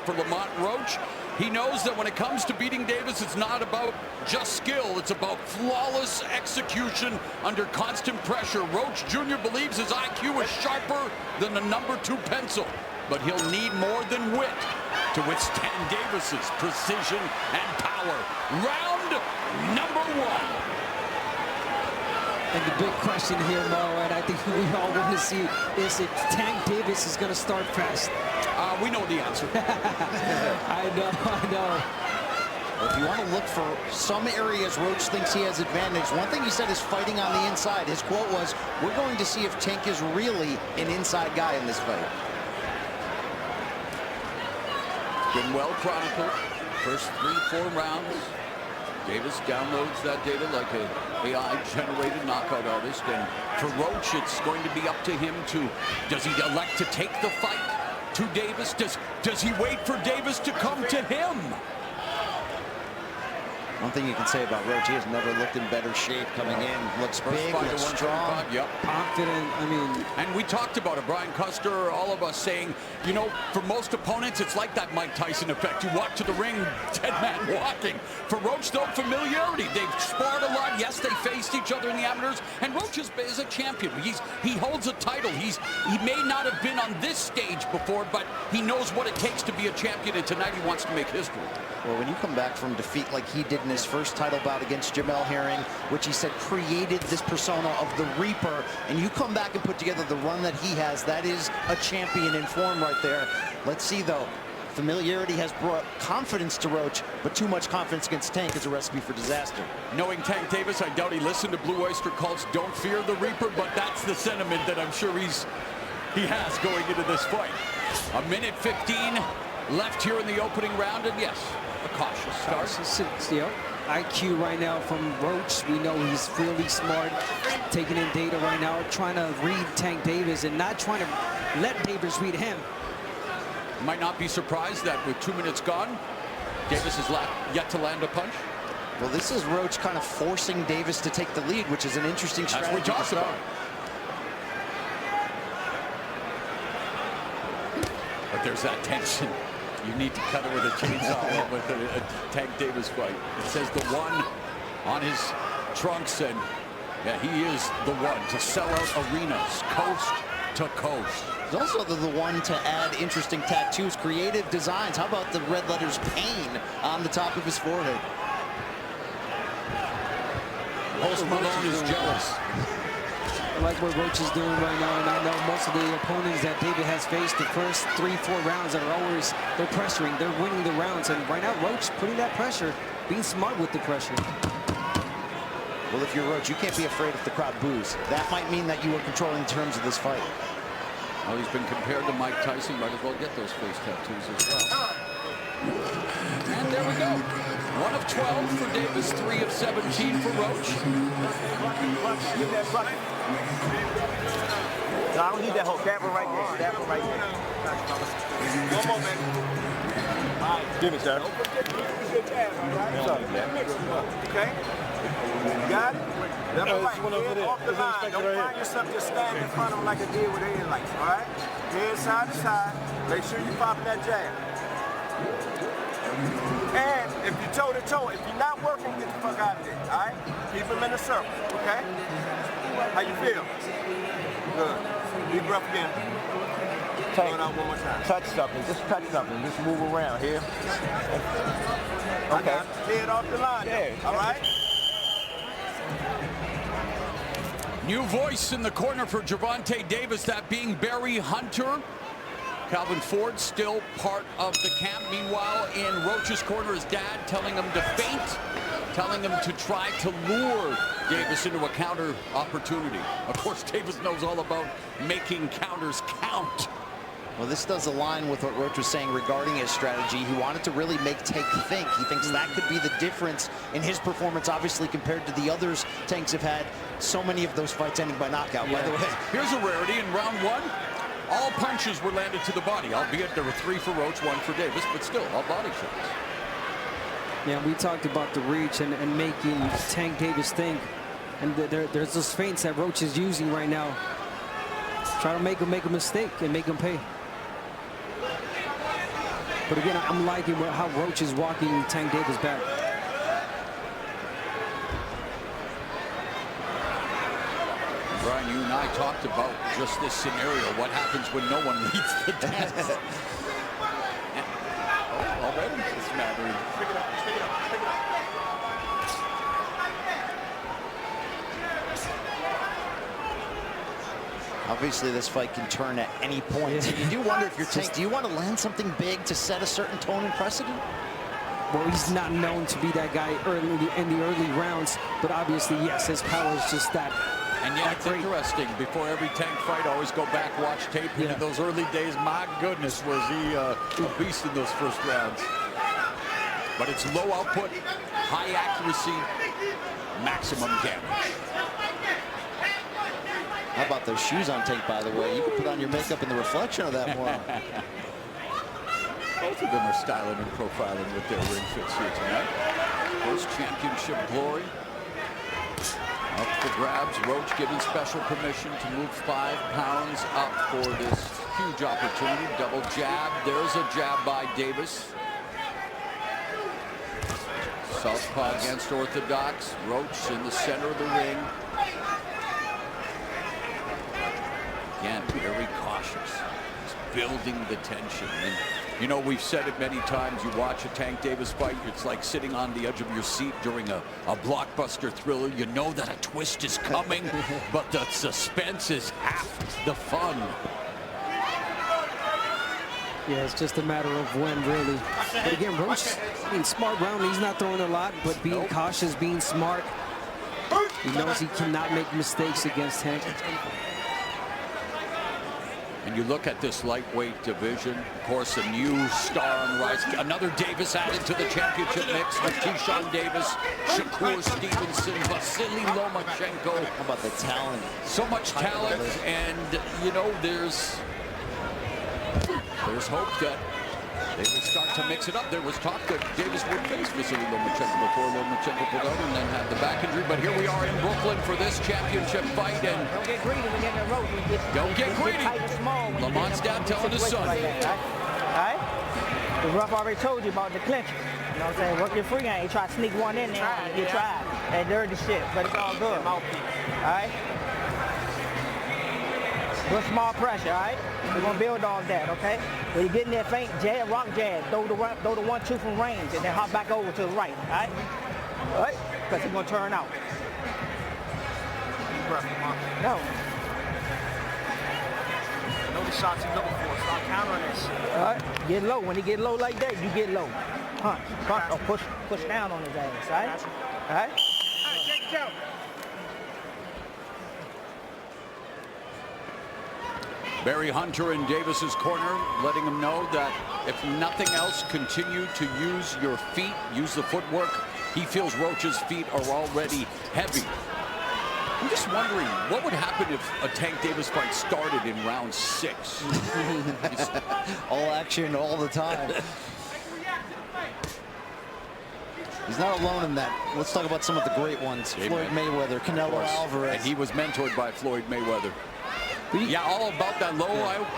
for Lamont Roach. He knows that when it comes to beating Davis, it's not about just skill. It's about flawless execution under constant pressure. Roach Jr. believes his IQ is sharper than the #2 pencil, but he'll need more than wit to withstand Davis's precision and power. Round number 1. And the big question here, Mo, and I think we all want to see, is if Tank Davis is going to start fast. We know the answer. I know. Well, if you want to look for some areas Roach thinks he has advantage, one thing he said is fighting on the inside. His quote was, "We're going to see if Tank is really an inside guy in this fight." Been well chronicled. First 3-4 rounds. Davis downloads that data like an AI-generated knockout artist. And for Roach, it's going to be up to him to, does he elect to take the fight to Davis? Does he wait for Davis to come to him? One thing you can say about Roach, he has never looked in better shape coming in. Looks big, looks strong. Yep. Confident, I mean. And we talked about it, Brian Custer, all of us saying, you know, for most opponents, it's like that Mike Tyson effect. You walk to the ring, dead man walking. For Roach, though, familiarity. They've sparred a lot. Yes, they faced each other in the amateurs. And Roach is a champion. He holds a title. He may not have been on this stage before, but he knows what it takes to be a champion. And tonight he wants to make history. Well, when you come back from defeat like he did in his first title bout against Jamel Herring, which he said created this persona of the Reaper, and you come back and put together the run that he has, that is a champion in form right there. Let's see, though. Familiarity has brought confidence to Roach, but too much confidence against Tank is a recipe for disaster. Knowing Tank Davis, I doubt he listened to Blue Oyster Cult's "Don't Fear the Reaper," but that's the sentiment that I'm sure he has going into this fight. 1:15 left here in the opening round, and yes, a cautious start. Yep. IQ right now from Roach. We know he's really smart, taking in data right now, trying to read Tank Davis and not trying to let Davis read him. Might not be surprised that with 2 minutes gone, Davis has yet to land a punch. Well, this is Roach kind of forcing Davis to take the lead, which is an interesting strategy. That's what we talked about. But there's that tension. You need to cut it with a chainsaw with a Tank Davis fight. It says the one on his trunks, and yeah, he is the one to sell out arenas coast to coast. He's also the one to add interesting tattoos, creative designs. How about the red letters "Pain" on the top of his forehead? Post Malone is jealous. I like what Roach is doing right now, and I know most of the opponents that David has faced the first 3-4 rounds they're pressuring, they're winning the rounds, and right now Roach putting that pressure, being smart with the pressure. Well, if you're Roach, you can't be afraid if the crowd boos. That might mean that you are controlling terms of this fight. Well, he's been compared to Mike Tyson. Might as well get those face tattoos as well. And there we go. 1 of 12 for Davis, 3 of 17 for Roach. No, I don't need that hook. That one right there. That one right there. One more, man. All right. Give me, sir. Okay? You got it? That's right. Off the line. Don't find yourself just standing in front of him like I did with the headlights. All right? Head side to side. Make sure you pop that jab. And if you're toe-to-toe, if you're not working, get the fuck out of there, all right? Keep him in a circle, okay? How you feel? Good. Deep breath again. Throw it out one more time. Touch something, just touch something. Just move around here. Okay. Head off the line, all right? New voice in the corner for Gervonta Davis, that being Barry Hunter. Calvin Ford still part of the camp. Meanwhile, in Roach's corner, his dad telling him to feint, telling him to try to lure Davis into a counter opportunity. Of course, Davis knows all about making counters count. Well, this does align with what Roach was saying regarding his strategy. He wanted to really make Tank think. He thinks that could be the difference in his performance, obviously, compared to the others Tanks have had. So many of those fights ending by knockout, by the way. Here's a rarity in round 1. All punches were landed to the body, albeit there were 3 for Roach, 1 for Davis, but still, all body shots. Yeah, we talked about the reach and making Tank Davis think. And there's those feints that Roach is using right now. Try to make him make a mistake and make him pay. But again, I'm liking how Roach is walking Tank Davis back. Brian, you and I talked about just this scenario. What happens when no one leads the dance? Already it's mattering. Pick it up, pick it up, pick it up. Obviously, this fight can turn at any point. You do wonder if you're Tank, do you want to land something big to set a certain tone and precedent? Well, he's not known to be that guy in the early rounds, but obviously, yes, his power is just that. And yeah, it's interesting. Before every Tank fight, I always go back, watch tape. Yeah. Into those early days, my goodness, was he a beast in those first rounds. But it's low output, high accuracy, maximum damage. How about those shoes on Tank, by the way? You can put on your makeup in the reflection of that more. Both of them are styling and profiling with their ring fits here tonight. First championship glory. Up for grabs. Roach given special permission to move 5 pounds up for this huge opportunity. Double jab. There's a jab by Davis. Southpaw against orthodox. Roach in the center of the ring. Again, very cautious. He's building the tension. And, you know, we've said it many times. You watch a Tank Davis fight, it's like sitting on the edge of your seat during a blockbuster thriller. You know that a twist is coming, but the suspense is half the fun. Yeah, it's just a matter of when, really. But again, Roach, I mean, smart round. He's not throwing a lot, but being cautious, being smart. He knows he cannot make mistakes against Tank. And you look at this lightweight division, of course, a new star on the rise. Another Davis added to the championship mix with Keyshawn Davis, Shakur Stevenson, Vasily Lomachenko. How about the talent? So much talent, and, you know, there's hope that they will start to mix it up. There was talk that Davis would face Vasily Lomachenko before Lomachenko pulled out and then had the back injury. But here we are in Brooklyn for this championship fight. And don't get greedy when you're in the road. Don't get greedy. Lamont's dad telling his son. Like that, right? The Ruff already told you about the clincher. You know what I'm saying? Work your free hand. You try to sneak one in there. You tried. That dirty shit. But it's all good. All right? Good small pressure, all right? We're going to build off that, okay? When you get in there faint, jab, rock jab, throw the 1-2 from range, and then hop back over to the right, all right? All right? Because he's going to turn out. No. Know the shots he's looking for. Stop countering that shit. All right? Get low. When he get low like that, you get low. Punch. Or push down on his ass, all right? All right? Check it out. Barry Hunter in Davis's corner, letting him know that if nothing else, continue to use your feet, use the footwork. He feels Roach's feet are already heavy. I'm just wondering, what would happen if a Tank Davis fight started in round 6? All action all the time. He's not alone in that. Let's talk about some of the great ones. Floyd Mayweather, Canelo Alvarez. And he was mentored by Floyd Mayweather. Yeah, all about that low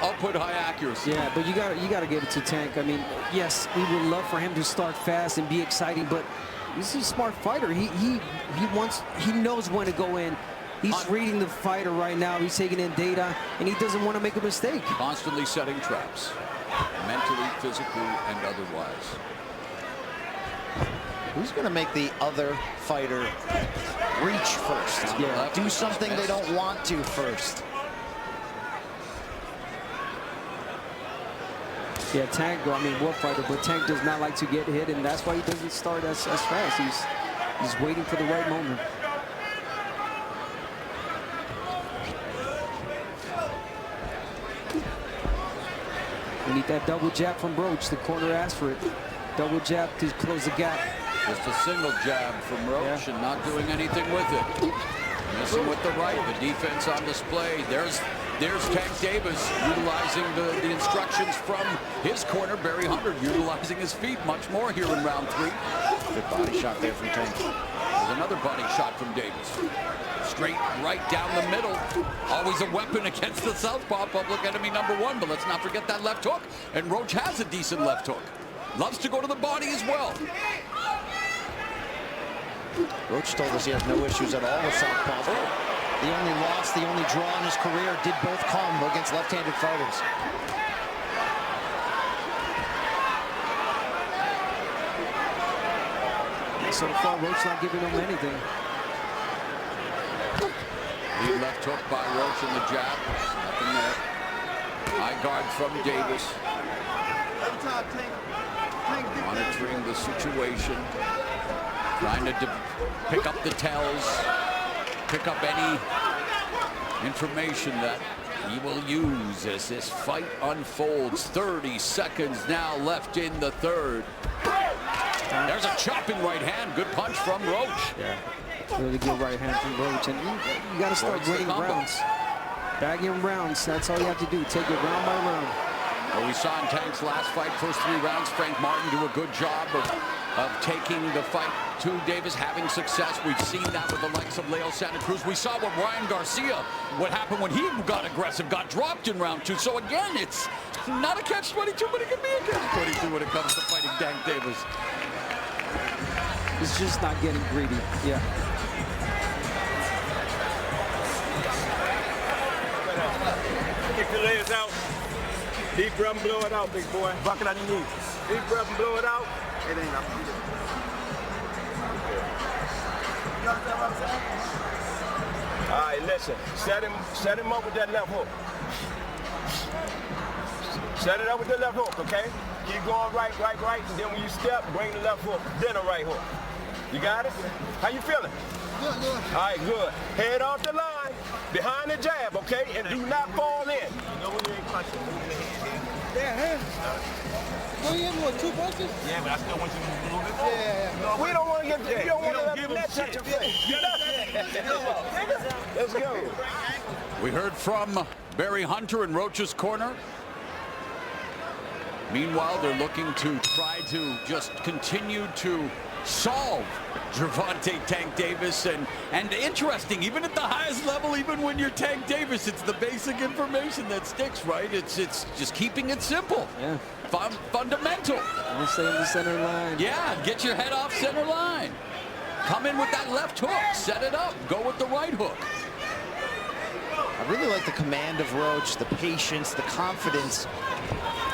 output, high accuracy. Yeah, but you got to give it to Tank. I mean, yes, we would love for him to start fast and be exciting, but he's a smart fighter. He knows when to go in. He's reading the fighter right now. He's taking in data, and he doesn't want to make a mistake. Constantly setting traps, mentally, physically, and otherwise. Who's going to make the other fighter reach first? Yeah. Do something they don't want to first. Yeah, Tank, I mean, war fighter, but Tank does not like to get hit, and that's why he doesn't start as fast. He's waiting for the right moment. We need that double jab from Roach. The corner asked for it. Double jab to close the gap. Just a single jab from Roach and not doing anything with it. Missing with the right, the defense on display. There's Tank Davis utilizing the instructions from his corner. Barry Hunter utilizing his feet much more here in round 3. Good body shot there from Tank. There's another body shot from Davis. Straight right down the middle. Always a weapon against the southpaw, public enemy number one. But let's not forget that left hook. And Roach has a decent left hook. Loves to go to the body as well. Roach told us he has no issues at all with southpaws. The only loss, the only draw in his career did both come against left-handed fighters. So far, Roach not giving him anything. Lead left hook by Roach in the jab. Nothing there. High guard from Davis. Monitoring the situation. Trying to pick up the tells. Pick up any information that he will use as this fight unfolds. 30 seconds now left in the third. There's a chopping right hand. Good punch from Roach. Yeah, really good right hand from Roach. And you got to start winning rounds. Bagging rounds. That's all you have to do. Take it round by round. Well, we saw in Tank's last fight, first 3 rounds, Frank Martin do a good job of taking the fight to Davis, having success. We've seen that with the likes of Leo Santa Cruz. We saw with Ryan Garcia, what happened when he got aggressive, got dropped in round 2. So again, it's not a catch-22, but it can be a catch-22 when it comes to fighting Tank Davis. He's just not getting greedy. Yeah. Kick the legs out. Deep breath and blow it out, big boy. Bucket on your knees. Deep breath and blow it out. It ain't up to you. You understand what I'm saying? All right, listen. Set him up with that left hook. Set it up with the left hook, okay? Keep going right, and then when you step, bring the left hook, then a right hook. You got it? How you feeling? Good. All right, good. Head off the line, behind the jab, okay? And do not fall in. You know when you ain't punching, move your hand in. Yeah. Well, you have what, 2 punches? Yeah, but I still want you to move a little bit. Yeah. We don't want to get, you don't want to let the net touch your face. Let's go. We heard from Barry Hunter in Roach's corner. Meanwhile, they're looking to try to just continue to solve Gervonta Tank Davis. And interesting, even at the highest level, even when you're Tank Davis, it's the basic information that sticks, right? It's just keeping it simple. Yeah. Fundamental. We'll stay in the center line. Yeah, get your head off center line. Come in with that left hook. Set it up. Go with the right hook. I really like the command of Roach, the patience, the confidence,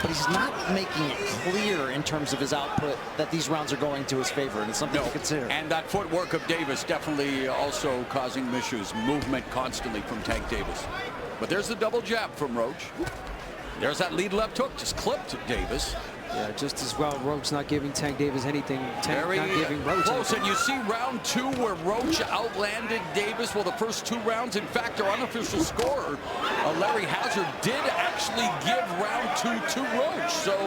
but he's not making it clear in terms of his output that these rounds are going to his favor, and it's something to consider. And that footwork of Davis definitely also causing issues. Movement constantly from Tank Davis. But there's the double jab from Roach. There's that lead left hook, just clipped Davis. Yeah, just as well. Roach not giving Tank Davis anything. Tank Very not giving Roach close. anything. And you see round 2 where Roach outlanded Davis. Well, the first 2 rounds, in fact, our unofficial scorer, Larry Hauser, did actually give round 2 to Roach. So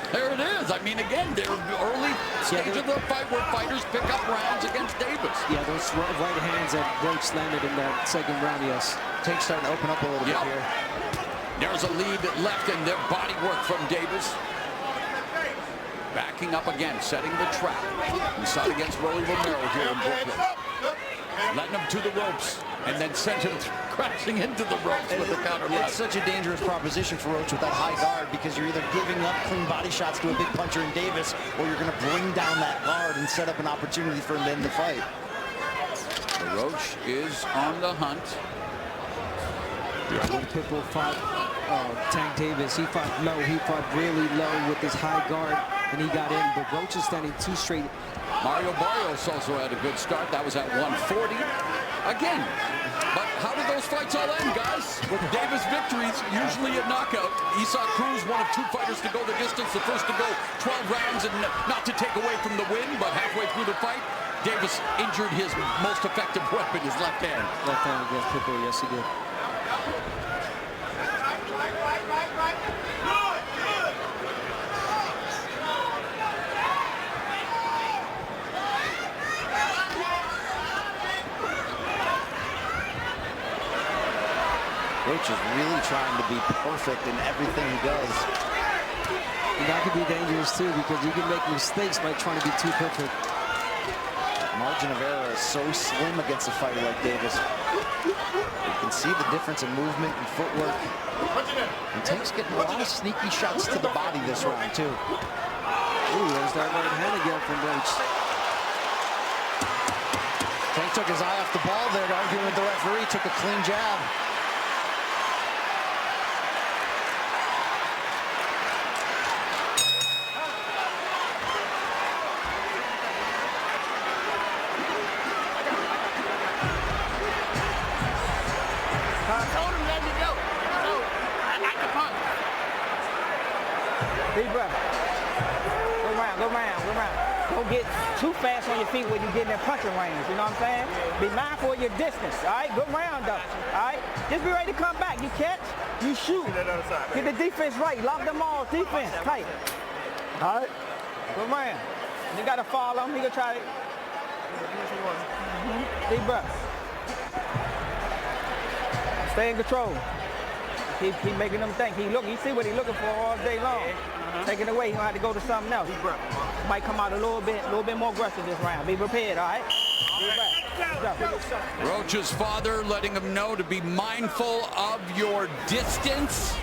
there it is. I mean, again, they're early stage of the fight where fighters pick up rounds against Davis. Yeah, those right hands that Roach landed in that second round, yes. Tank's starting to open up a little bit here. There's a lead left in their body work from Davis. Backing up again, setting the trap. We saw it against Rolly Romero here in Brooklyn. Letting him to the ropes and then sent him crashing into the ropes with the counter left. It's such a dangerous proposition for Roach with that high guard, because you're either giving up clean body shots to a big puncher in Davis, or you're going to bring down that guard and set up an opportunity for him to end the fight. So Roach is on the hunt. When Pitbull fought Tank Davis, he fought low. He fought really low with his high guard, and he got in. But Roach is standing 2 straight. Mario Barrios also had a good start. That was at 140. Again, but how did those fights all end, guys? With Davis victories, usually a knockout. Esau Cruz, one of 2 fighters to go the distance, the first to go 12 rounds, and not to take away from the win, but halfway through the fight, Davis injured his most effective weapon, his left hand. Left hand against Pitbull, yes he did. Roach is really trying to be perfect in everything he does. And that could be dangerous too, because you can make mistakes by trying to be too perfect. margin of error is so slim against a fighter like Davis. You can see the difference in movement and footwork. And Tank's getting a lot of sneaky shots to the body this round, too. Ooh, there's that right hand again from Roach. Tank took his eye off the ball there, arguing with the referee, took a clean jab. Deep breath. Go round, go round, go round. Don't get too fast on your feet when you get in that punching range, you know what I'm saying? Be mindful of your distance, all right? Go round, though, all right? Just be ready to come back. You catch, you shoot. Get the defense right. Lock them all. Defense tight. All right? Go round. You got to follow him. He going to try to... Deep breath. Stay in control. Keep making them think. He see what he's looking for all day long. Taking away, he gonna have to go to something else. Might come out a little bit more aggressive this round. Be prepared, all right? Roach's father letting him know to be mindful of your distance.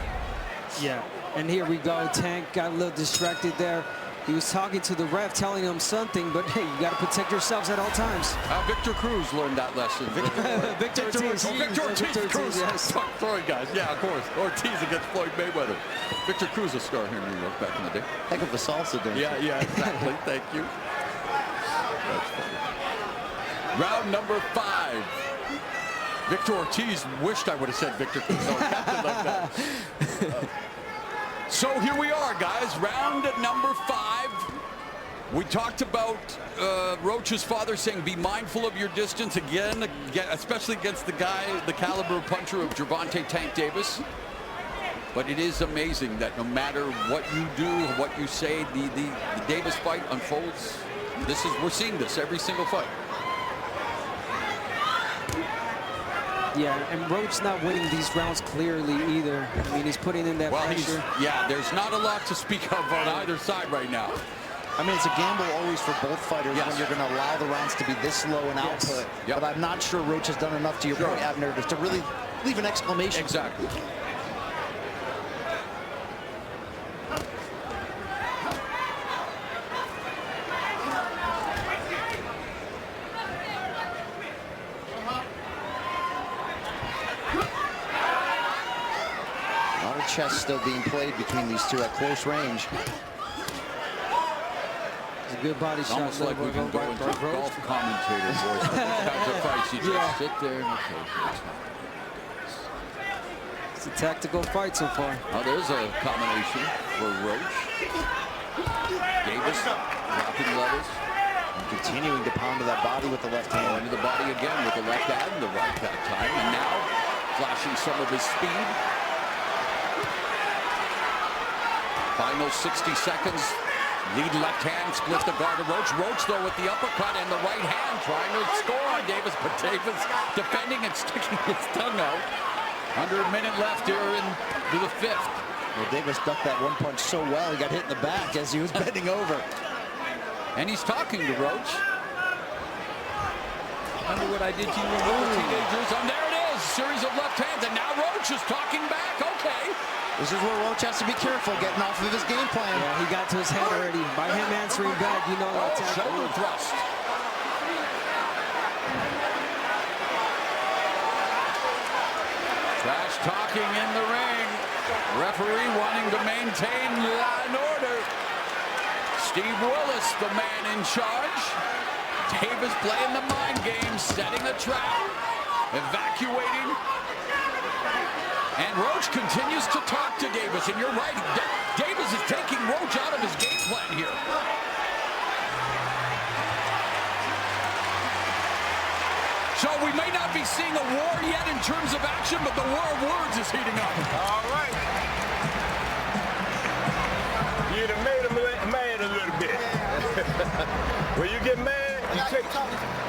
Yeah, and here we go. Tank got a little distracted there. He was talking to the ref, telling him something, but hey, you got to protect yourselves at all times. Victor Cruz learned that lesson. Victor Ortiz. Victor Ortiz. Cruz. Yes. Sorry, guys. Yeah, of course. Ortiz against Floyd Mayweather. Victor Cruz, a star here in New York back in the day. Heck of a salsa dancer. Yeah, exactly. Thank you. That's funny. Round number 5. Victor Ortiz wished I would have said Victor Cruz. I kept it like that. So here we are, guys. Round number 5. We talked about Roach's father saying be mindful of your distance again, especially against the caliber puncher of Gervonta Tank Davis. But it is amazing that no matter what you do, what you say, the Davis fight unfolds. We're seeing this every single fight. Yeah, and Roach not winning these rounds clearly either. I mean, he's putting in that pressure. There's not a lot to speak of on either side right now. I mean, it's a gamble always for both fighters when you're going to allow the rounds to be this low in output. Yep. But I'm not sure Roach has done enough, to your point, Abner, to really leave an exclamation. Exactly. Chess still being played between these two at close range. It's a good body shot. Almost like we can go into golf commentator voice. Kinds of fights, you just sit there and okay. It's a tactical fight so far. Oh, there's a combination for Roach. Davis dropping levels. And continuing to pound to that body with the left hand. Into the body again with the left and the right that time. And now flashing some of his speed. Final 60 seconds. Lead left hand, split the guard of Roach. Roach, though, with the uppercut and the right hand, trying to score on Davis. But Davis defending and sticking his tongue out. Under a minute left here into the 5th. Well, Davis ducked that one punch so well, he got hit in the back as he was bending over. And he's talking to Roach. Remember what I did to you when we were teenagers? And there it is, series of left hands. And now Roach is talking back. Okay. This is where Roach has to be careful getting off of his game plan. Yeah, he got to his head already. By him answering back, you know that's shoulder thrust. Trash talking in the ring. Referee wanting to maintain law and order. Steve Willis, the man in charge. Davis playing the mind game, setting a trap, evacuating. And Roach continues to talk to Davis, and you're right, Davis is taking Roach out of his game plan here. So we may not be seeing a war yet in terms of action, but the war of words is heating up. All right. You done made him mad a little bit. When you get mad, you take,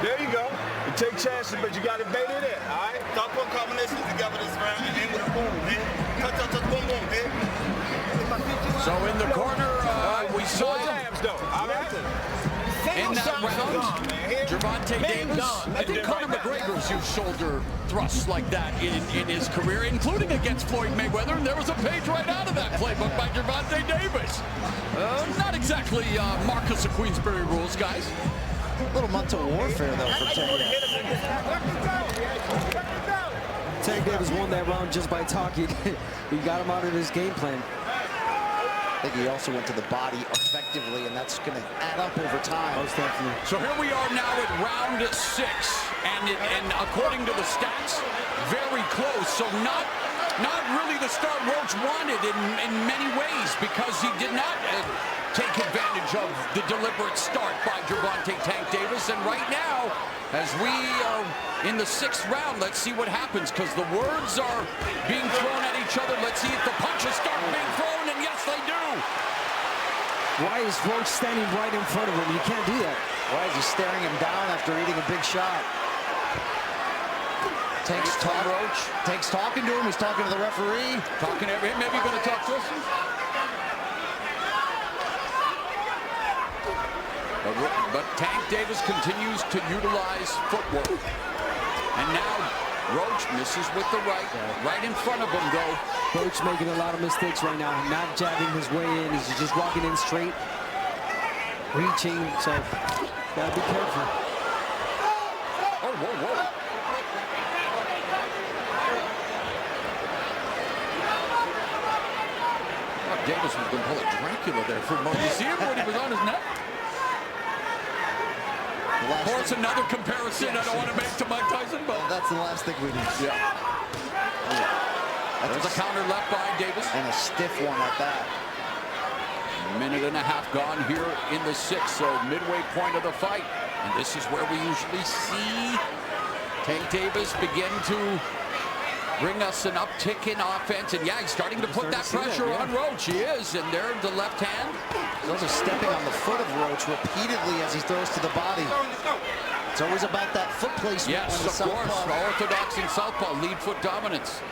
there you go. You take chances, but you got to bait it in, all right? Stop putting combinations together this round and end with a boom, man. Touch, touch, touch, boom, boom, man. So in the corner, we saw jabs, though, all right? in that round, Gervonta Davis. I think Conor McGregor's used shoulder thrusts like that in his career, including against Floyd Mayweather, and there was a page right out of that playbook by Gervonta Davis. Not exactly Marcus of Queensberry rules, guys. A little mental warfare, though, for Tank. Tank Davis won that round just by talking. He got him out of his game plan. I think he also went to the body effectively, and that's going to add up over time. Most definitely. So here we are now at round 6, and according to the stats, very close. So not really the start Roach wanted in many ways, because he did not take advantage of the deliberate start by Gervonta Tank Davis. And right now, as we are in the 6th round, let's see what happens, because the words are being thrown at each other. Let's see if the punches start being thrown, and yes, they do. Why is Roach standing right in front of him? You can't do that. Why is he staring him down after eating a big shot? Tank's talking to him. He's talking to the referee. Talking to him. Maybe going to talk to us. But Tank Davis continues to utilize footwork. And now Roach misses with the right in front of him, though. Roach making a lot of mistakes right now. Not jabbing his way in. He's just walking in straight, reaching. So, gotta be careful. Oh, whoa, whoa. Oh, Davis was going to pull a Dracula there for a moment. You see him when he was on his neck? Of course, another comparison I don't want to make to Mike Tyson, but that's the last thing we need. Yeah. There's a counter left by Davis. And a stiff one at that. A minute and a half gone here in the 6th, so midway point of the fight. And this is where we usually see Tank Davis begin to bring us an uptick in offense. And yeah, he's starting to put that pressure on Roach. He is, and there the left hand. He's also stepping on the foot of Roach repeatedly as he throws to the body. It's always about that foot placement. Yes, of course. Orthodox and southpaw, lead foot dominance.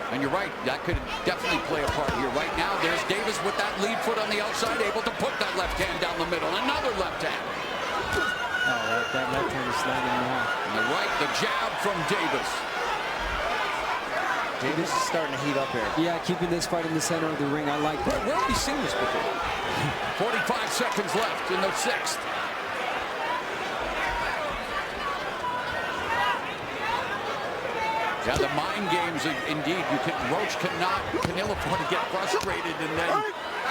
And you're right, that could definitely play a part here. Right now, there's Davis with that lead foot on the outside, able to put that left hand down the middle. Another left hand. Oh, that left hand is slamming him out. And the right, the jab from Davis. Davis is starting to heat up here. Yeah, keeping this fight in the center of the ring. I like that. Where have we seen this before? 45 seconds left in the 6th. Yeah, the mind games, indeed. Roach can ill afford to get frustrated and then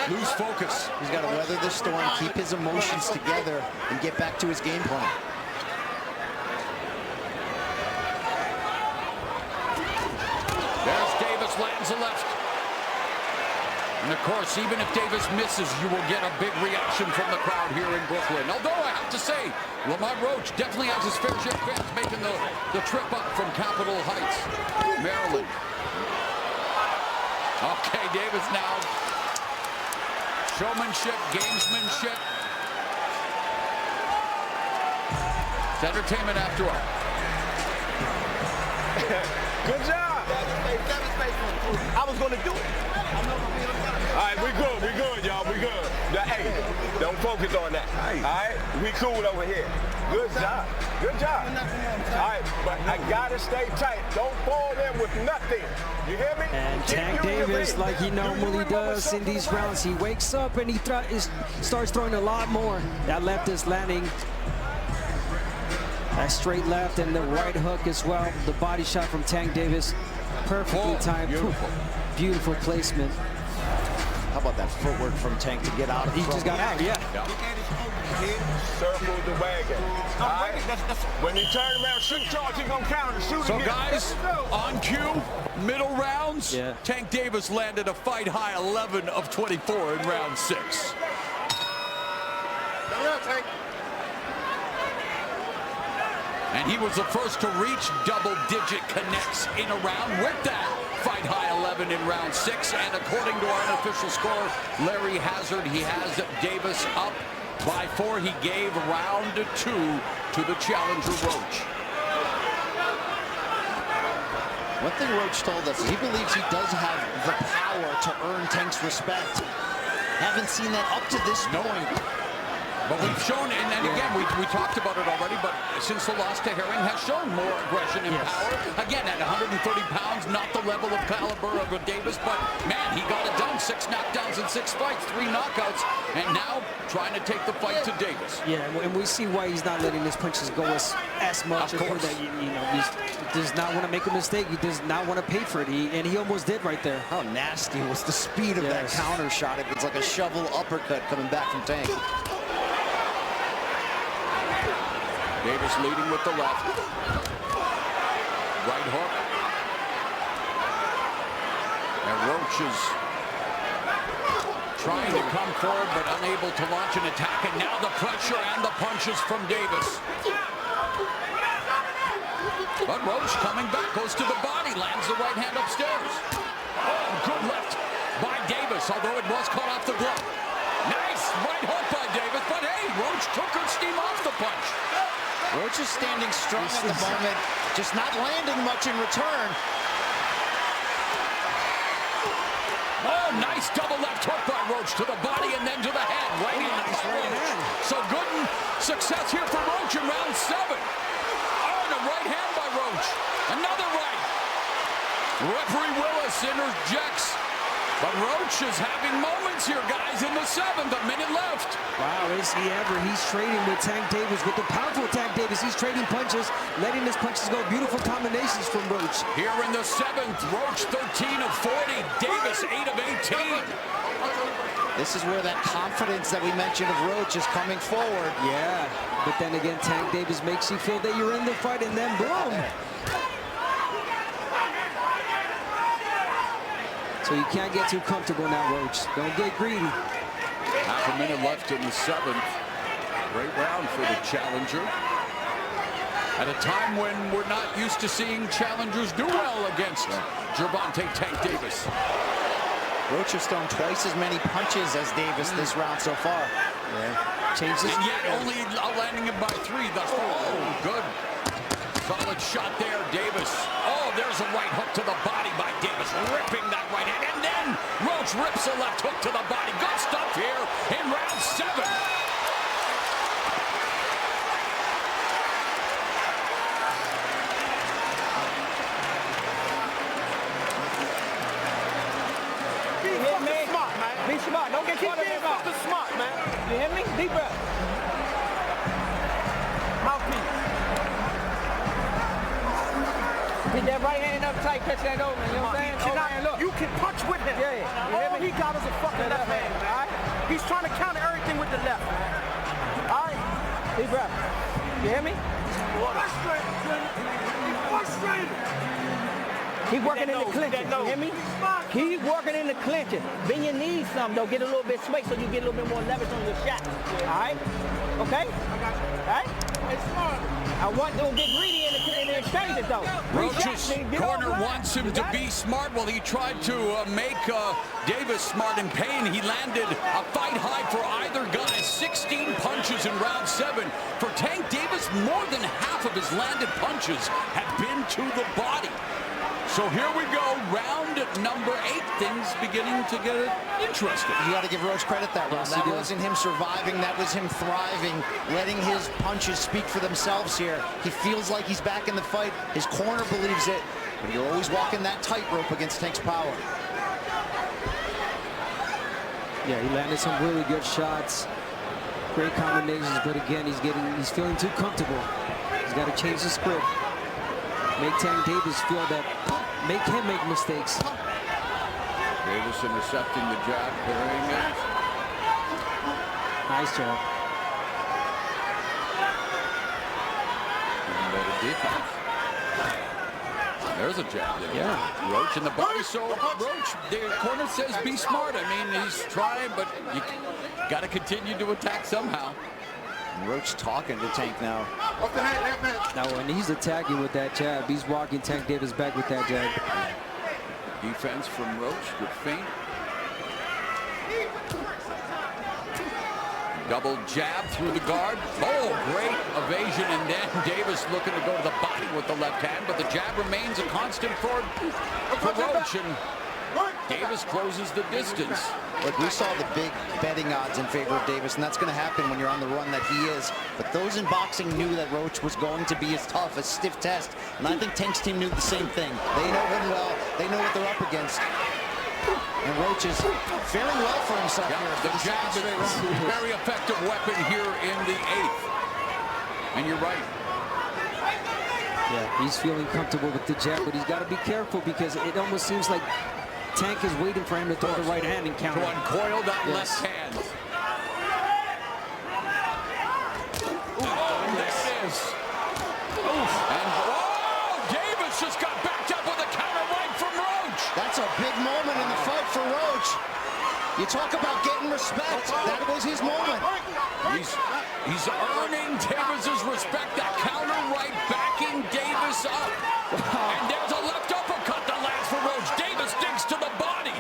lose focus. He's got to weather the storm, keep his emotions together, and get back to his game plan. There's Davis, lands a left. And of course, even if Davis misses, you will get a big reaction from the crowd here in Brooklyn. Although I have to say, Lamont Roach definitely has his fair share of fans making the trip up from Capitol Heights, Maryland. Okay, Davis now. Showmanship, gamesmanship. It's entertainment after all. Good job. I was going to do it. All right, we good, y'all, we good. Now, hey, don't focus on that. All right, we cool over here. Good job. All right, but I gotta stay tight. Don't fall in with nothing. You hear me? And Tank Davis, like he normally does in these rounds, he wakes up and he starts throwing a lot more. That left is landing. That straight left and the right hook as well. The body shot from Tank Davis, perfectly timed. Beautiful placement. How about that footwork from Tank to get out? He just got out, yeah. Circle the wagon. All right? When you turn around, shoot charge, he's gonna counter. Shoot So again. guys, on cue, middle rounds. Yeah. Tank Davis landed a fight high 11 of 24 in round 6. And he was the first to reach double-digit connects in a round with that fight high 11 in round 6. And according to our unofficial score, Larry Hazard, he has Davis up by 4. He gave round 2 to the challenger Roach. One thing Roach told us, he believes he does have the power to earn Tank's respect. Haven't seen that up to this point. But we've shown, and again, we talked about it already, but since the loss to Herring has shown more aggression and power. Again, at 130 pounds, not the level of caliber of a Davis, but man, he got it done. 6 knockdowns in 6 fights, 3 knockouts, and now trying to take the fight to Davis. Yeah, and we see why he's not letting his punches go as much. Of course. That, you know, he does not want to make a mistake. He does not want to pay for it, and he almost did right there. How nasty was the speed of that counter shot? It's like a shovel uppercut coming back from Tank. Davis leading with the left. Right hook. And Roach is trying to come forward, but unable to launch an attack. And now the pressure and the punches from Davis. But Roach coming back, goes to the body, lands the right hand upstairs. Oh, good left by Davis, although it was caught off the glove. Nice right hook by Davis, but hey, Roach took her steam off the punch. Roach is standing strong at the moment, just not landing much in return. Oh, nice double left hook by Roach to the body and then to the head. Right in nice right hand. So good success here for Roach in round 7. Oh, and a right hand by Roach. Another right. Referee Willis interjects. But Roach is having moments here, guys, in the 7th, a minute left. Wow, is he ever? He's trading with Tank Davis, with the powerful Tank Davis. He's trading punches, letting his punches go. Beautiful combinations from Roach. Here in the 7th, Roach 13 of 40, Davis 8 of 18. This is where that confidence that we mentioned of Roach is coming forward. Yeah, but then again, Tank Davis makes you feel that you're in the fight, and then boom. So you can't get too comfortable now, Roach. Don't get greedy. Half a minute left in the 7th. Great round for the challenger. At a time when we're not used to seeing challengers do well against Gervonta Tank Davis. Roach has thrown twice as many punches as Davis this round so far. Changes. And yet only landing him by 3 thus far. Oh, good. Solid shot there, Davis. Oh, there's a right hook to the body by Davis, ripping that right hand. And then Roach rips a left hook to the body. Good stuff here in round 7. Be smart, man. Be smart. Don't get caught up in Fucking smart, man. You hear me? Deep breath. Mouthpiece. Get that right hand up tight, catch that over. You know what I'm saying? Oh, man, look. You can punch with him. Yeah, yeah. All he got is a fucking left hand, man. All right? He's trying to counter everything with the left. All right? Deep breath. You hear me? Keep working in the clinches. You hear me? Keep working in the clinches. Bend your knees some, though. Get a little bit sway so you get a little bit more leverage on your shot. All right? Okay? All right? I want to get greedy in the exchanges, though. Roach's corner wants him to be smart. Well, he tried to make Davis smart in pain. He landed a fight high for either guy. 16 punches in round 7. For Tank Davis, more than half of his landed punches have been to the body. So here we go, round number 8. Things beginning to get interesting. You got to give Roach credit that round. That wasn't him surviving. That was him thriving, letting his punches speak for themselves here. He feels like he's back in the fight. His corner believes it. But you're always walking that tightrope against Tank's power. Yeah, he landed some really good shots. Great combinations, but again, he's feeling too comfortable. He's got to change the script. Make Tank Davis feel that, make him make mistakes. Davis intercepting the jab, parrying it. Nice job. Even better defense. There's a jab there. Yeah. Roach in the body. So Roach, the corner says be smart. I mean, he's trying, but you got to continue to attack somehow. Roach talking to Tank now. Now, when he's attacking with that jab, he's walking Tank Davis back with that jab. Defense from Roach, good feint. Double jab through the guard. Oh, great evasion, and then Davis looking to go to the body with the left hand, but the jab remains a constant for Roach. And Davis closes the distance. Look, we saw the big betting odds in favor of Davis, and that's going to happen when you're on the run that he is. But those in boxing knew that Roach was going to be as tough, a stiff test. And I think Tank's team knew the same thing. They know him well. They know what they're up against. And Roach is faring well for himself here. The jab is a very effective weapon here in the 8th. And you're right. Yeah, he's feeling comfortable with the jab, but he's got to be careful because it almost seems like Tank is waiting for him to throw the right hand and counter. To uncoil that left hand. Oh, there it is. Oof. And Davis just got backed up with a counter right from Roach. That's a big moment in the fight for Roach. You talk about getting respect. That was his moment. He's earning Davis's respect. That counter right backing Davis up. And there's a left uppercut that lands for Roach. Davis digs to the body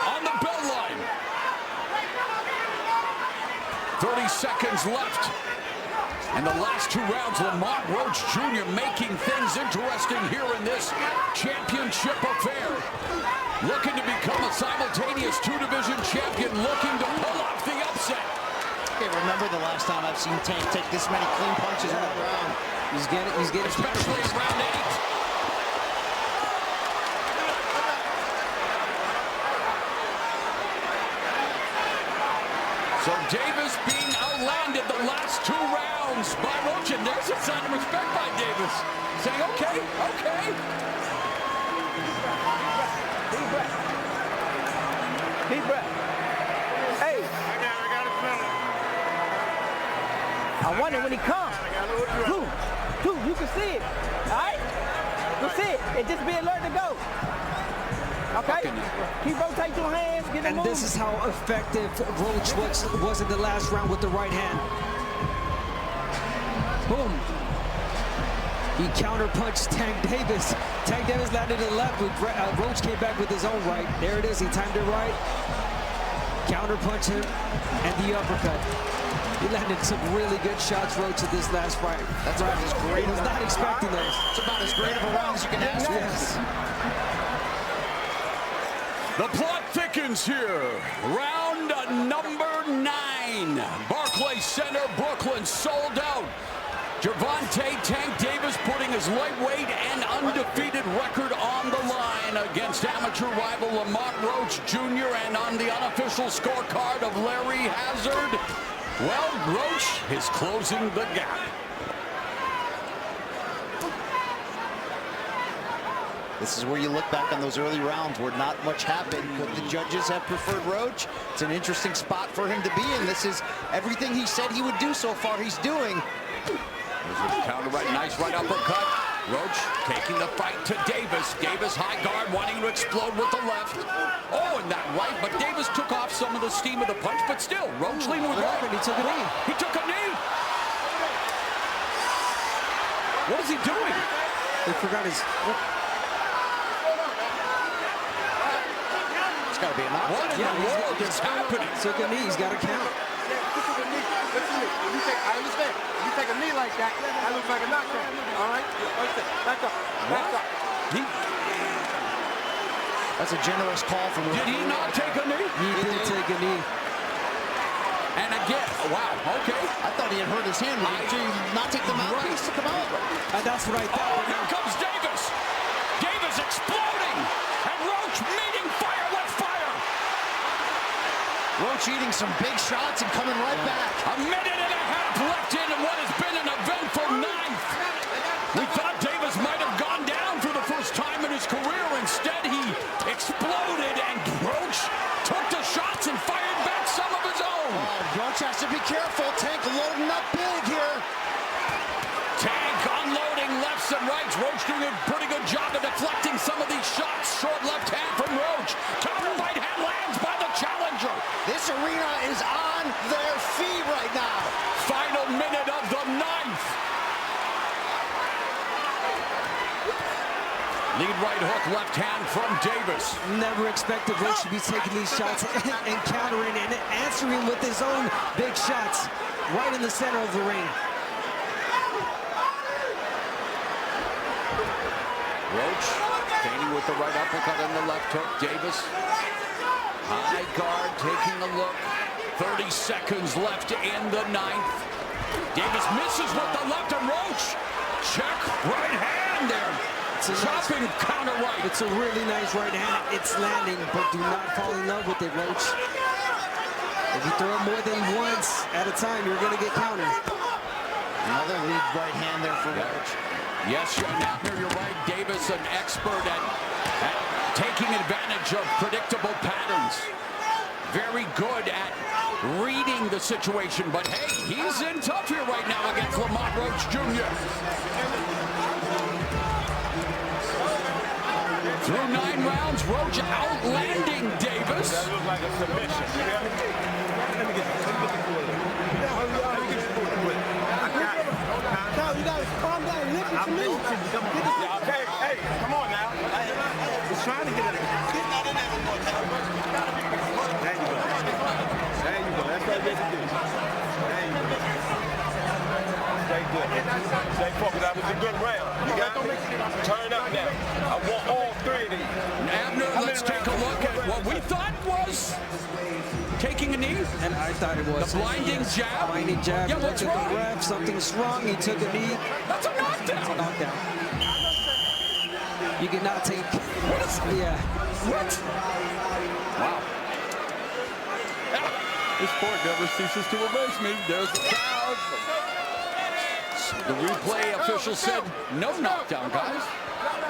on the bell line. 30 seconds left. And the last 2 rounds, Lamont Roach Jr. making things interesting here in this championship affair. Looking to become a simultaneous 2-division champion, looking to pull off the upset. I can't remember the last time I've seen Tank take this many clean punches in a round. He's getting Especially in round 8. So Davis being outlanded the last 2 rounds by Roach, and there's a sign of respect by Davis, saying, okay. Deep breath. Hey. I got it feeling. I wonder when he comes. Two, you can see it. All right? You can see it. And just be alert to go. Okay? Keep rotating your hands, get them And this is how effective Roach was in the last round with the right hand. Boom. He counterpunched Tank Davis. Tank Davis landed to the left, but Roach came back with his own right. There it is, he timed it right. Counterpunch him, and the uppercut. He landed some really good shots, Roach, at this last fight. That's about as great. He was not expecting those. It's about as great of a round as you can ask for. Yes. The plot thickens here. Round number 9. Barclays Center, Brooklyn, sold out. Gervonta Tank Davis putting his lightweight and undefeated record on the line against amateur rival Lamont Roach Jr. and on the unofficial scorecard of Larry Hazard, well, Roach is closing the gap. This is where you look back on those early rounds where not much happened. Could the judges have preferred Roach? It's an interesting spot for him to be in. This is everything he said he would do so far he's doing. There's a counter right, nice right uppercut. Roach taking the fight to Davis. Davis high guard, wanting to explode with the left. Oh, and that right, but Davis took off some of the steam of the punch, but still, Roach leaning with right. He took a knee. He took a knee. What is he doing? He forgot his... It's got to be a knock. What in the world is happening? Took a knee, he's got to count. I understand. If you take a knee like that, that looks like a knockdown. All right? Back up. Back up. That's a generous call from him. Did he not take a knee? He did take a knee. And again, wow, okay. I thought he had hurt his hand. Did he not take the mouthpiece to come out? That's what I thought. Oh, here comes Davis. Davis exploding. And Roach meeting fire with fire. Roach eating some big shots and coming right back. A minute and a half left in what has been an eventful 9th. We thought Davis might have gone down for the first time in his career. Instead, he exploded, and Roach took the shots and fired back some of his own. Roach has to be careful. Tank loading up big here. Tank unloading lefts and rights. Roach doing a pretty good job of deflecting some of these shots. Short left hand from Roach. Counter right hand lands by the challenger. This arena is on their feet right now. Final minute of the 9th. Lead right hook, left hand from Davis. Never expected Roach to be taking these shots and countering and answering with his own big shots right in the center of the ring. Roach Feigning with the right uppercut and the left hook. Davis, high guard, taking a look. 30 seconds left in the ninth. Davis misses with the left and Roach. Check right hand there. Chopping counter right. It's a really nice right hand. It's landing, but do not fall in love with it, Roach. If you throw it more than once at a time, you're going to get countered. Another lead right hand there for Roach. Yes, Abner, you're right. Davis, an expert at taking advantage of predictable patterns. Very good at reading the situation, but hey, he's in tough here right now against Lamont Roach Jr. Through 9 rounds, Roach outlanding Davis. That looks like a submission. You hear me? Let me get the cord. I got it. No, you gotta calm down. Listen to me. Yeah, okay, hey, come on now. He's trying to get it. Get that in there one more time. There you go. There you go. That's what you do. There you go. Stay good. Stay focused. That was a good round. You got me? Turn up now. I want all 3 of these. Abner, let's take a look at what we thought was taking a knee. And I thought it was. The blinding jab. Blinding jab. Yeah, what's Look at wrong? the ref. Something's wrong. He took a knee. That's a knockdown. Knockdown. You cannot take. What is that? Yeah. What? Wow. This sport never ceases to amaze me. There's the crowd. The replay official said no knockdown, guys.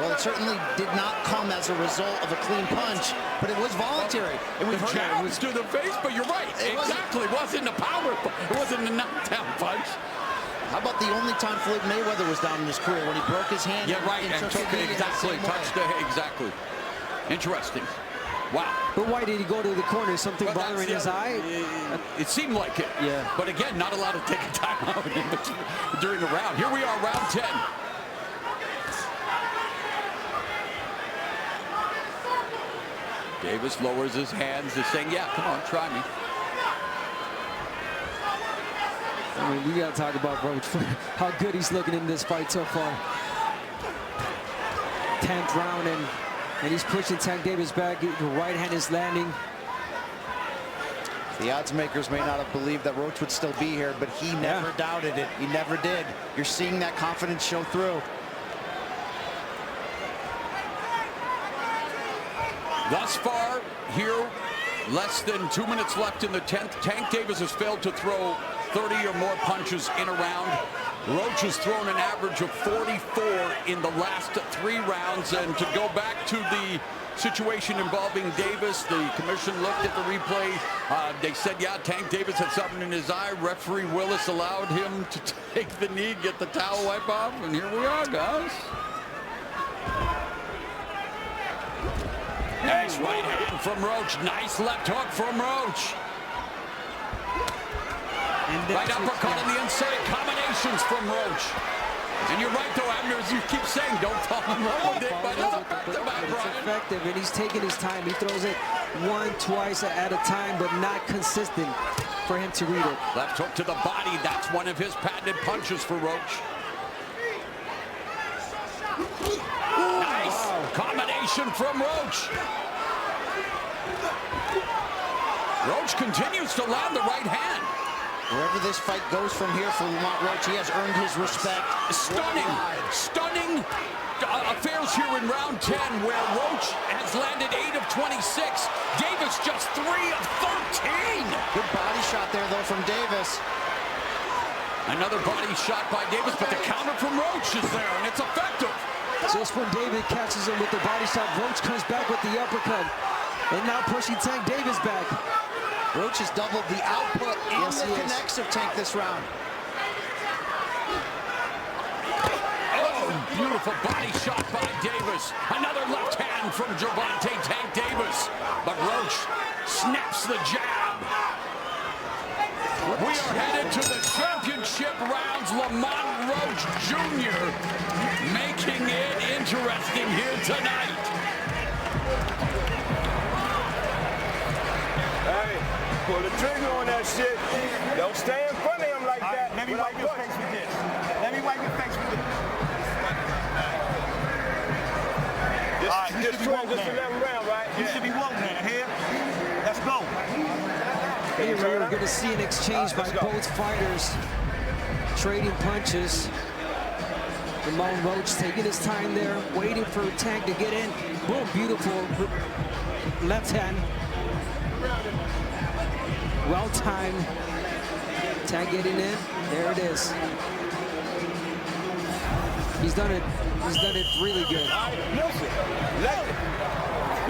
Well, it certainly did not come as a result of a clean punch, but it was voluntary. And we've The heard jab was to the face, but you're right. Exactly. It wasn't a power. It wasn't a knockdown punch. How about the only time Floyd Mayweather was down in his career when he broke his hand? Yeah, right. And And took took the knee it in the exactly. same way. Touched the exactly. Interesting. Wow. But why did he go to the corner? Something Well, bothering his eye? It seemed like it. Yeah. But again, not allowed to take a timeout during the round. Here we are, round 10. Davis lowers his hands, is saying, yeah, come on, try me. I mean, we got to talk about Roach for how good he's looking in this fight so far. 10th round, and he's pushing Tank Davis back. The right hand is landing. The odds makers may not have believed that Roach would still be here, but he never doubted it. He never did. You're seeing that confidence show through. Thus far, here, less than 2 minutes left in the 10th. Tank Davis has failed to throw 30 or more punches in a round. Roach has thrown an average of 44 in the last 3 rounds. And to go back to the situation involving Davis, the commission looked at the replay. They said, yeah, Tank Davis had something in his eye. Referee Willis allowed him to take the knee, get the towel wipe off, and here we are, guys. Nice right hand from Roach. Nice left hook from Roach. Right uppercut on the inside. Combinations from Roach. And you're right, though, Abner, as you keep saying, don't fall in love with it, but it's effective, It's effective, and he's taking his time. He throws it 1, twice at a time, but not consistent for him to read it. Left hook to the body. That's one of his patented punches for Roach. Nice combination from Roach. Roach continues to land the right hand. Wherever this fight goes from here for Lamont Roach, he has earned his respect. Stunning affairs here in round 10, where Roach has landed 8 of 26. Davis just 3 of 13. Good body shot there, though, from Davis. Another body shot by Davis, but the counter from Roach is there, and it's effective. Just when David catches him with the body shot, Roach comes back with the uppercut. And now pushing Tank Davis back. Roach has doubled the output and the connects of Tank this round. Oh, beautiful body shot by Davis. Another left hand from Gervonta Tank Davis. But Roach snaps the jab. We are headed to the championship rounds. Lamont Roach Jr. making it interesting here tonight. Hey, pull the trigger on that shit. Don't stay in front of him like that. Let me wipe your face with this. Let me wipe your face with this. Just just 11 round, right? You should be woke now. Here, let's go. Here we're going to see an exchange by both fighters, trading punches. Lamont Roach taking his time there, waiting for Tank to get in. Boom, beautiful left hand. Well timed. Tank getting in. There it is. He's done it. He's done it really good. All right, listen.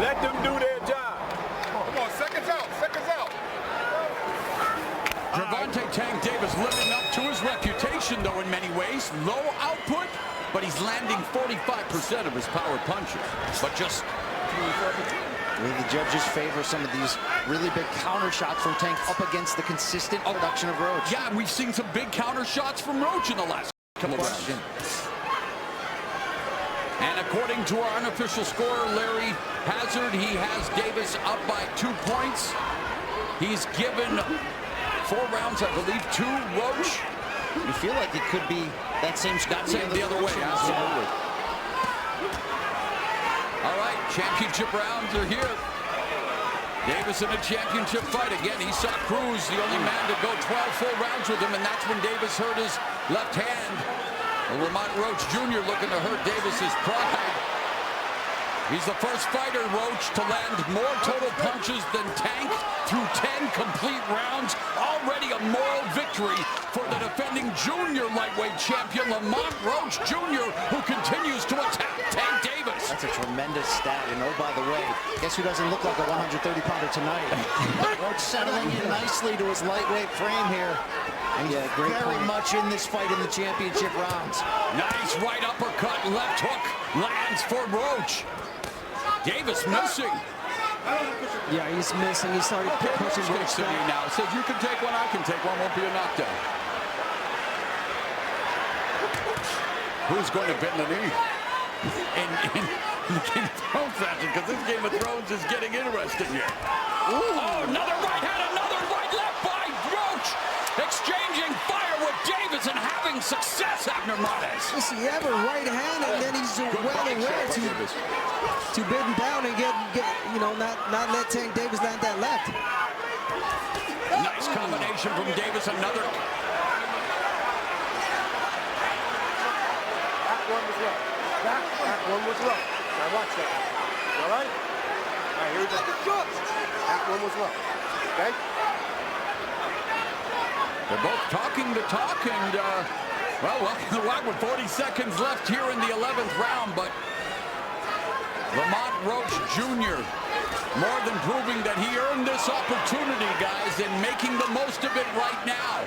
Let them do their job. Come on, seconds out, seconds out. Gervonta Tank Davis living up to his reputation, though, in many ways. Low output, but he's landing 45% of his power punches. But just The judges favor some of these really big counter shots from Tank up against the consistent production of Roach. yeah, we've seen some big counter shots from Roach in the last couple of rounds. And according to our unofficial scorer, Larry Hazard, he has Davis up by 2 points. He's given 4 rounds, I believe, to Roach. You feel like it could be that same score The other way, absolutely. All right, championship rounds are here. Davis in a championship fight. Again, he saw Cruz, the only man to go 12 full rounds with him, and that's when Davis hurt his left hand. Well, Lamont Roach Jr. looking to hurt Davis's pride. He's the first fighter, Roach, to land more total punches than Tank through 10 complete rounds. Already a moral victory for the defending junior lightweight champion, Lamont Roach Jr., who continues to attack Tank Davis. That's a tremendous stat. And oh, by the way, guess who doesn't look like a 130-pounder tonight? Roach settling in nicely to his lightweight frame here. And yeah, very much in this fight in the championship rounds. Nice right uppercut, left hook lands for Roach. Davis missing. Yeah, he's missing. He started pushing Roach to me back. now. Says you can take one, I can take one. Won't be a knockdown. Who's going to bend the knee? In Game of Thrones fashion, because this Game of Thrones is getting interesting here. Oh, another right hand, another right left by Roach. Exchanging fire with Davis and having success, Abner Montes. Listen, you have a right hand, and then he's well aware to bid him down and get you know, not let Tank Davis land that left. Nice combination from Davis. Another. That one was rough. Now watch that. All right? All right, here we go. That one was rough. Okay? They're both talking the talk, and, well, welcome to the rock with 40 seconds left here in the 11th round, but Lamont Roach Jr. more than proving that he earned this opportunity, guys, and making the most of it right now.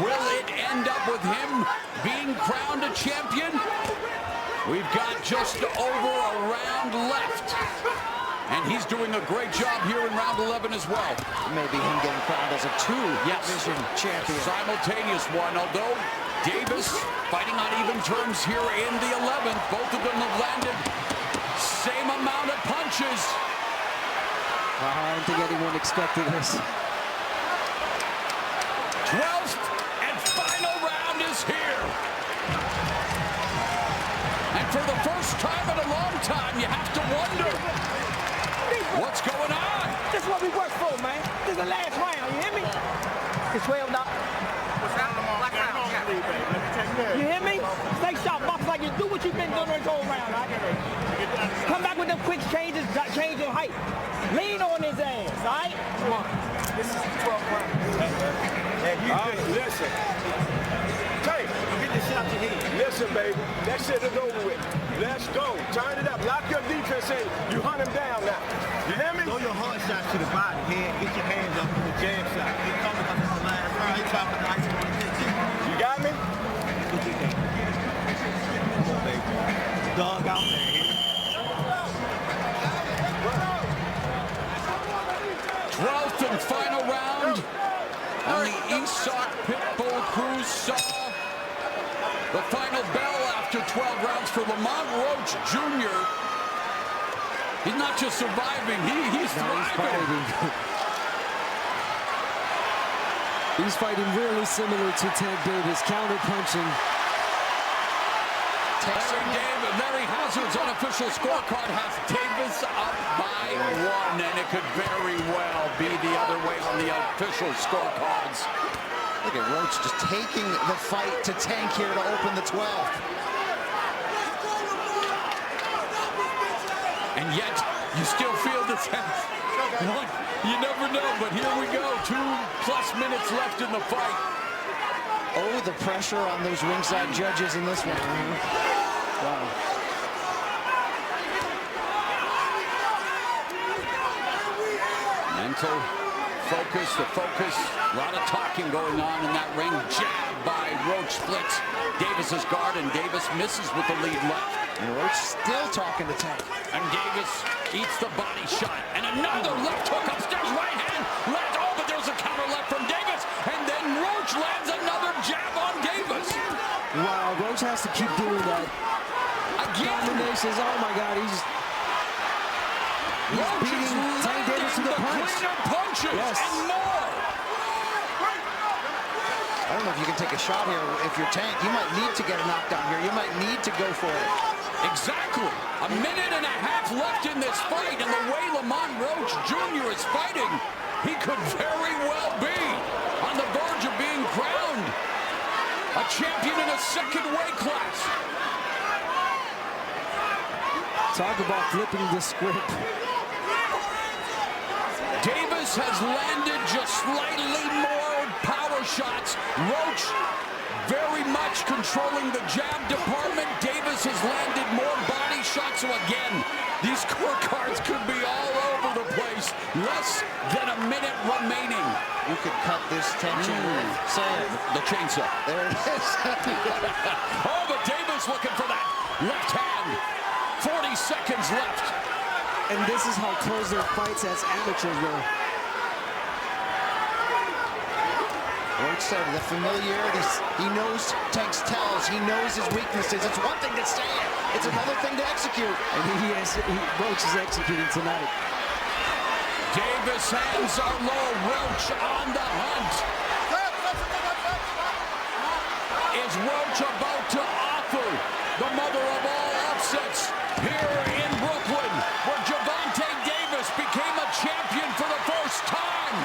Will it end up with him being crowned a champion? We've got just over a round left. And he's doing a great job here in round 11 as well. Maybe him getting crowned as a two-division champion. Simultaneous one, although Davis fighting on even terms here in the 11th. Both of them have landed same amount of punches. I don't think anyone expected this. 12th and final round is here. And for the first time in a long time, you have to wonder what's going on. This is what we work for, man. This is the last round, you hear me? It's 12 now. What's that? Black round. Yeah. You hear me? Stay sharp, box like you do what you've been doing this whole round, all right? Come back with them quick changes, change your height. Lean on his ass, all right? Come on. This is the 12th round. And you listen. Tank, Get this shit out your head. listen, baby. That shit is over with. Let's go. Turn it up. Lock your defense in. You hunt him down now. You hear me? Throw your hard shots to the body. Head, get your hands up for the jab shot. He coming up in the last round. He trying to put the ice on his head. You got me? Come on, baby. Dog out there. 12th and final round. On the Esoc Pitbull Cruz saw the final bell after 12 rounds for Lamont Roach Jr. He's not just surviving, he's thriving. He's fighting really similar to Tank Davis, counter-punching. Larry Hazard's unofficial scorecard has Davis Davis up by 1, and it could very well be the other way on the official scorecards. Look at Roach just taking the fight to Tank here to open the 12th. And yet, you still feel the tense. You never know, but here we go. 2+ minutes left in the fight. Oh, the pressure on those ringside judges in this one. Wow. Mental focus, the focus. A lot of talking going on in that ring. Jab by Roach splits Davis's guard, and Davis misses with the lead left. And Roach still talking to Tank. And Davis eats the body shot. And another left hook upstairs, right hand. Left, oh, but there's a counter left from Davis. And then Roach lands another jab on Davis. Wow, Roach has to keep doing that. Again. Combinations, oh my God, he's Roach beating is Tank Davis to the punch. cleaner punches Yes. and more. I don't know if you can take a shot here if you're Tank. You might need to get a knockdown here. You might need to go for it. Exactly. A minute and a half left in this fight, and the way Lamont Roach Jr. is fighting, he could very well be on the verge of being crowned a champion in a second weight class. Talk about flipping the script. Davis has landed just slightly more power shots. Roach very much controlling the jab department. Davis has landed more body shots. So again, these scorecards could be all over the place. Less than a minute remaining. You could cut this tension with, say it, the chainsaw. There it is. Oh, but Davis looking for that left hand. 40 seconds left. And this is how close their fights as amateurs were. Roach said the familiarity. He knows Tank's tells. He knows his weaknesses. It's one thing to say it. It's another thing to execute. And Roach is executing tonight. Davis hands are low. Roach on the hunt. Is Roach about to offer the mother of all upsets here in Brooklyn, where Gervonta Davis became a champion for the first time?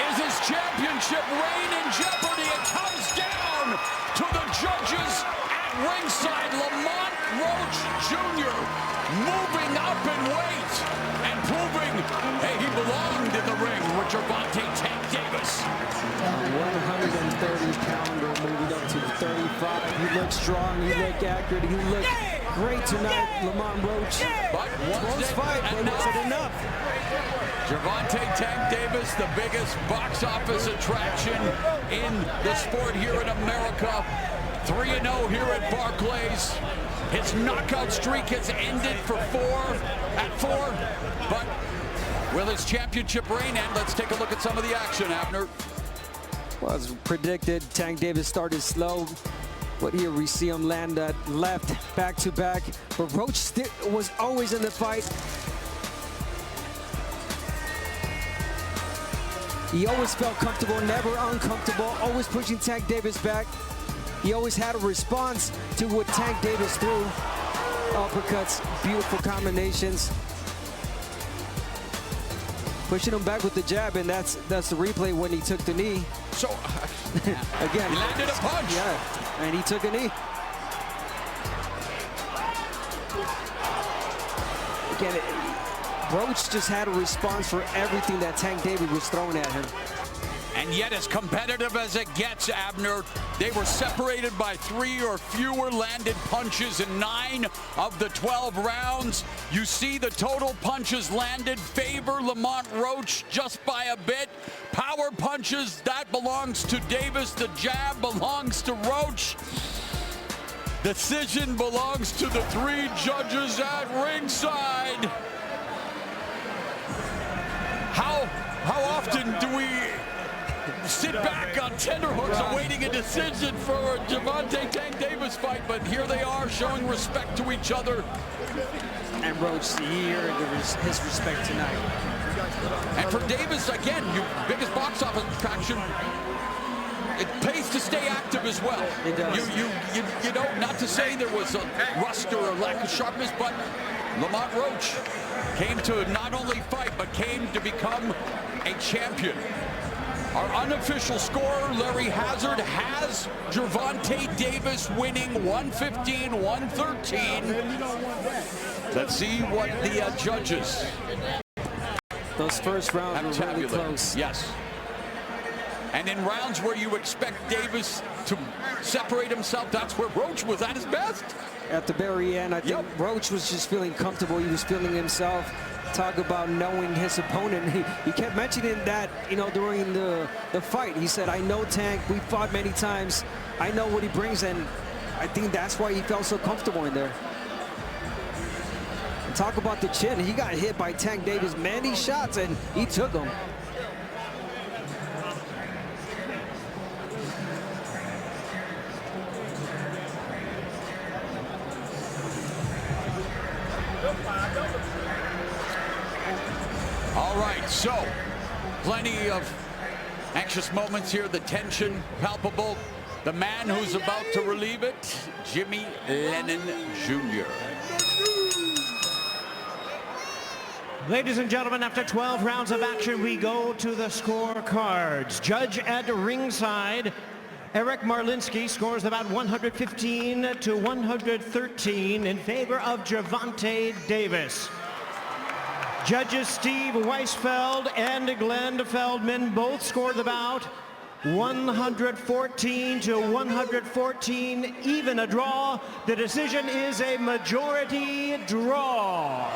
Is his championship reign in jeopardy? It comes down to the judges at ringside. Lamont Roach Jr. moving up in weight and proving, hey, he belonged in the ring with Gervonta Tank Davis. 130-pounder moving up to 35. He looked strong. He looked accurate. He looked great tonight, Lamont Roach. But Close fight, but was it enough? Gervonta Tank Davis, the biggest box office attraction in the sport here in America. 3-0 here at Barclays. His knockout streak has ended at four. But will his championship reign end? Let's take a look at some of the action, Abner. Well, as predicted, Tank Davis started slow, but here we see him land that left back-to-back. But Roach was always in the fight. He always felt comfortable, never uncomfortable, always pushing Tank Davis back. He always had a response to what Tank Davis threw. Uppercuts, beautiful combinations. Pushing him back with the jab, and that's the replay when he took the knee. So, again, he landed a punch. Yeah, and he took a knee. Again, Roach just had a response for everything that Tank Davis was throwing at him. And yet, as competitive as it gets, Abner, they were separated by 3 or fewer landed punches in 9 of the 12 rounds. You see the total punches landed favor Lamont Roach just by a bit. Power punches, that belongs to Davis. The jab belongs to Roach. Decision belongs to the 3 judges at ringside. How often do we sit back on tenterhooks awaiting a decision for a Gervonta Tank Davis fight? But here they are showing respect to each other. And Roach, he earned his respect tonight. And for Davis, again, your biggest box office attraction. it pays to stay active as well. It does. You know, not to say there was a rust or a lack of sharpness, but Lamont Roach came to not only fight, but came to become a champion. Our unofficial scorer, Larry Hazard, has Gervonta Davis winning 115-113. Let's see what the judges Those first rounds were really tabulated. close. Yes. And in rounds where you expect Davis to separate himself, that's where Roach was at his best. At the very end, I think Roach was just feeling comfortable. He was feeling himself. Talk about knowing his opponent. He kept mentioning that, you know, during the fight. He said, I know Tank. We fought many times. I know what he brings, and I think that's why he felt so comfortable in there. And talk about the chin. He got hit by Tank Davis many shots, and he took them. All right, so plenty of anxious moments here, the tension palpable. The man who's about to relieve it, Jimmy Lennon Jr. Ladies and gentlemen, after 12 rounds of action, we go to the scorecards. Judge at ringside, Eric Marlinski scores about 115-113 in favor of Gervonta Davis. Judges Steve Weisfeld and Glenn Feldman both scored the bout 114-114, even a draw. The decision is a majority draw.